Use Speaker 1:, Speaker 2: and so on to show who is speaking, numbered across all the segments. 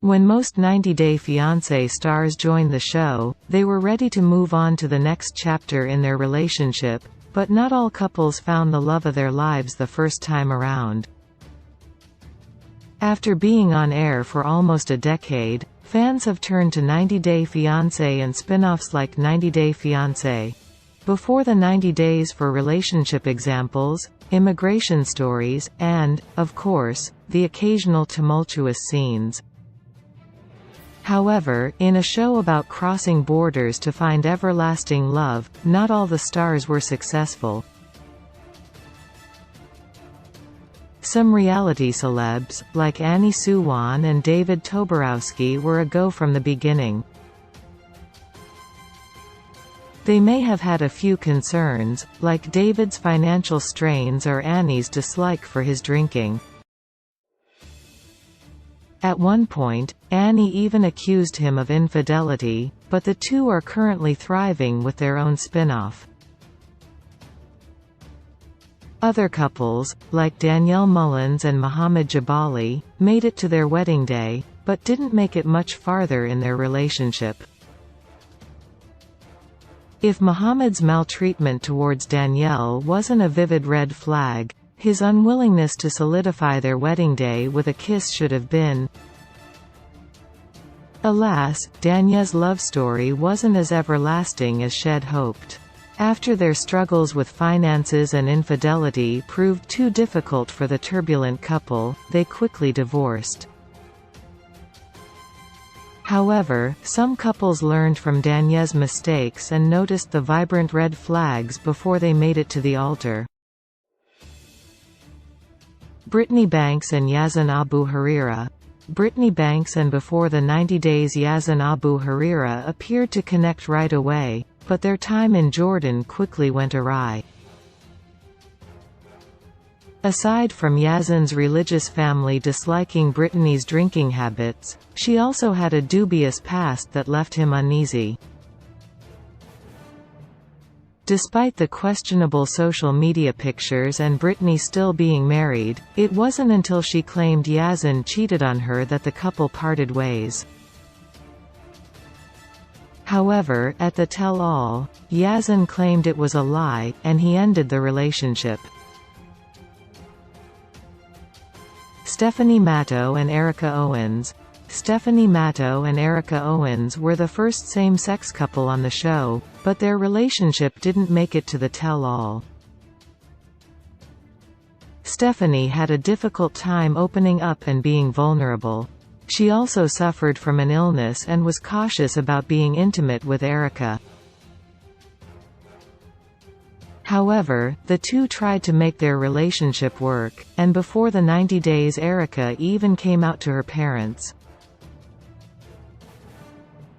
Speaker 1: When most 90 Day Fiancé stars joined the show, they were ready to move on to the next chapter in their relationship, but not all couples found the love of their lives the first time around. After being on air for almost a decade, fans have turned to 90 Day Fiancé and spin-offs like 90 Day Fiancé. Before the 90 Days for relationship examples, immigration stories, and, of course, the occasional tumultuous scenes. However, in a show about crossing borders to find everlasting love, not all the stars were successful. Some reality celebs, like Annie Suwan and David Toborowski, were a go from the beginning. They may have had a few concerns, like David's financial strains or Annie's dislike for his drinking. At one point, Annie even accused him of infidelity, but the two are currently thriving with their own spin-off. Other couples, like Danielle Mullins and Mohammed Jabali, made it to their wedding day, but didn't make it much farther in their relationship. If Mohammed's maltreatment towards Danielle wasn't a vivid red flag, his unwillingness to solidify their wedding day with a kiss should have been. Alas, Danielle's love story wasn't as everlasting as she'd hoped. After their struggles with finances and infidelity proved too difficult for the turbulent couple, they quickly divorced. However, some couples learned from Danielle's mistakes and noticed the vibrant red flags before they made it to the altar. Brittany Banks and Yazan Abu Harira. Brittany Banks and before the 90 Days Yazan Abu Harira appeared to connect right away, but their time in Jordan quickly went awry. Aside from Yazan's religious family disliking Brittany's drinking habits, she also had a dubious past that left him uneasy. Despite the questionable social media pictures and Brittany still being married, it wasn't until she claimed Yazan cheated on her that the couple parted ways. However, at the tell-all, Yazan claimed it was a lie, and he ended the relationship. Stephanie Matto and Erica Owens. Stephanie Matto and Erica Owens were the first same-sex couple on the show, but their relationship didn't make it to the tell-all. Stephanie had a difficult time opening up and being vulnerable. She also suffered from an illness and was cautious about being intimate with Erica. However, the two tried to make their relationship work, and before the 90 days Erica even came out to her parents.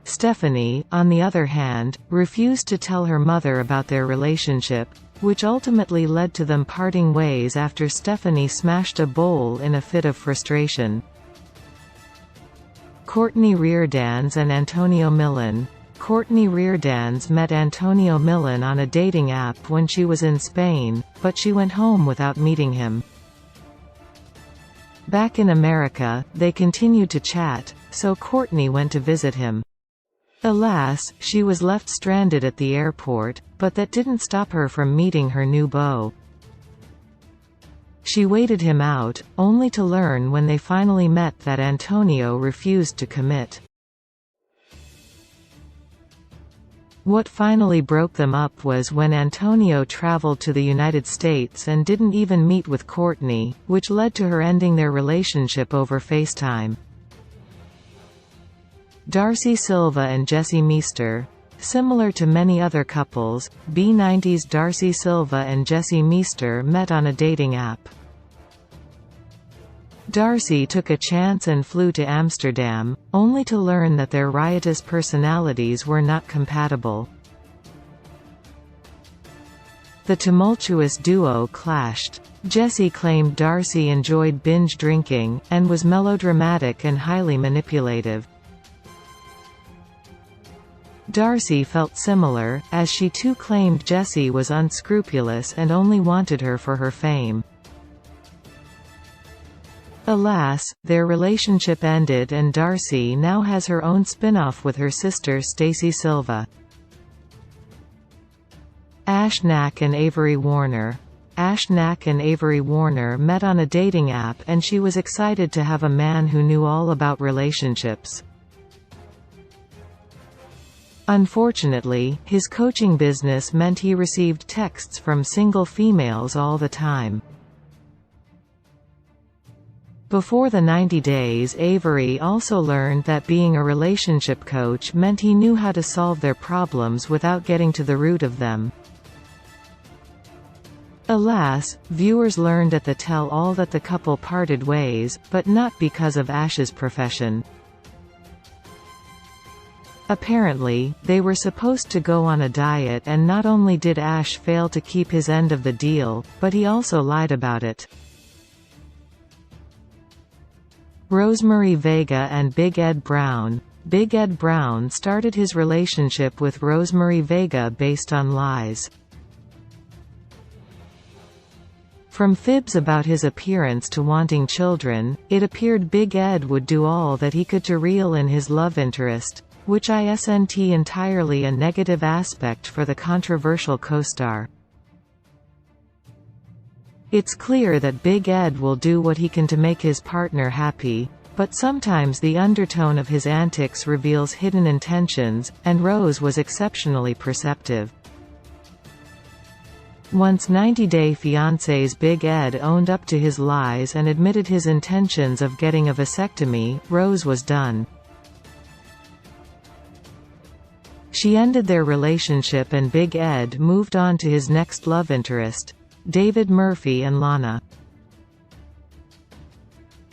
Speaker 1: Stephanie, on the other hand, refused to tell her mother about their relationship, which ultimately led to them parting ways after Stephanie smashed a bowl in a fit of frustration. Courtney Reardans and Antonio Millan. Courtney Reardans met Antonio Millan on a dating app when she was in Spain, but she went home without meeting him. Back in America, they continued to chat, so Courtney went to visit him. Alas, she was left stranded at the airport, but that didn't stop her from meeting her new beau. She waited him out, only to learn when they finally met that Antonio refused to commit. What finally broke them up was when Antonio traveled to the United States and didn't even meet with Courtney, which led to her ending their relationship over FaceTime. Darcy Silva and Jesse Meester. Similar to many other couples, B90's Darcy Silva and Jesse Meester met on a dating app. Darcy took a chance and flew to Amsterdam, only to learn that their riotous personalities were not compatible. The tumultuous duo clashed. Jesse claimed Darcy enjoyed binge drinking, and was melodramatic and highly manipulative. Darcy felt similar, as she too claimed Jesse was unscrupulous and only wanted her for her fame. Alas, their relationship ended and Darcy now has her own spin-off with her sister Stacey Silva. Ash Knack and Avery Warner. Ash Knack and Avery Warner met on a dating app and she was excited to have a man who knew all about relationships. Unfortunately, his coaching business meant he received texts from single females all the time. Before the 90 days, Avery also learned that being a relationship coach meant he knew how to solve their problems without getting to the root of them. Alas, viewers learned at the tell-all that the couple parted ways, but not because of Ash's profession. Apparently, they were supposed to go on a diet and not only did Ash fail to keep his end of the deal, but he also lied about it. Rosemary Vega and Big Ed Brown. Big Ed Brown started his relationship with Rosemary Vega based on lies. From fibs about his appearance to wanting children, it appeared Big Ed would do all that he could to reel in his love interest, which isn't entirely a negative aspect for the controversial co-star. It's clear that Big Ed will do what he can to make his partner happy, but sometimes the undertone of his antics reveals hidden intentions, and Rose was exceptionally perceptive. Once 90 Day Fiancé's Big Ed owned up to his lies and admitted his intentions of getting a vasectomy, Rose was done. She ended their relationship and Big Ed moved on to his next love interest, David Murphy and Lana.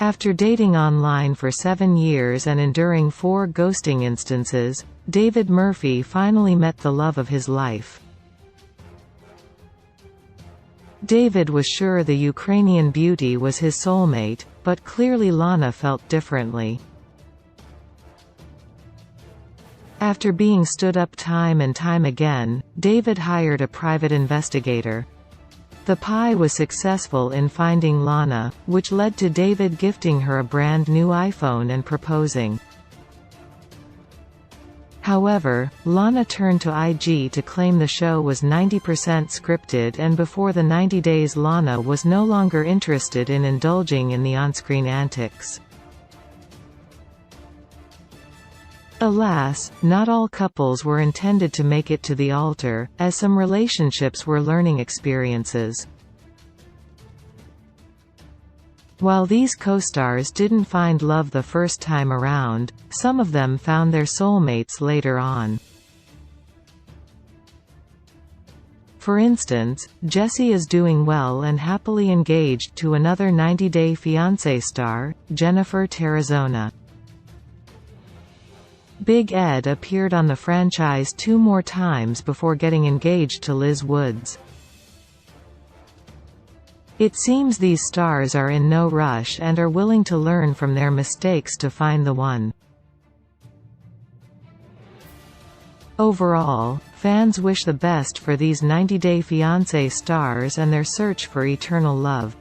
Speaker 1: After dating online for 7 years and enduring 4 ghosting instances, David Murphy finally met the love of his life. David was sure the Ukrainian beauty was his soulmate, but clearly Lana felt differently. After being stood up time and time again, David hired a private investigator. The Pi was successful in finding Lana, which led to David gifting her a brand new iPhone and proposing. However, Lana turned to IG to claim the show was 90% scripted, and before the 90 days Lana was no longer interested in indulging in the on-screen antics. Alas, not all couples were intended to make it to the altar, as some relationships were learning experiences. While these co-stars didn't find love the first time around, some of them found their soulmates later on. For instance, Jessie is doing well and happily engaged to another 90 Day Fiancé star, Jennifer Terrazona. Big Ed appeared on the franchise 2 more times before getting engaged to Liz Woods. It seems these stars are in no rush and are willing to learn from their mistakes to find the one. Overall, fans wish the best for these 90 Day Fiancé stars and their search for eternal love.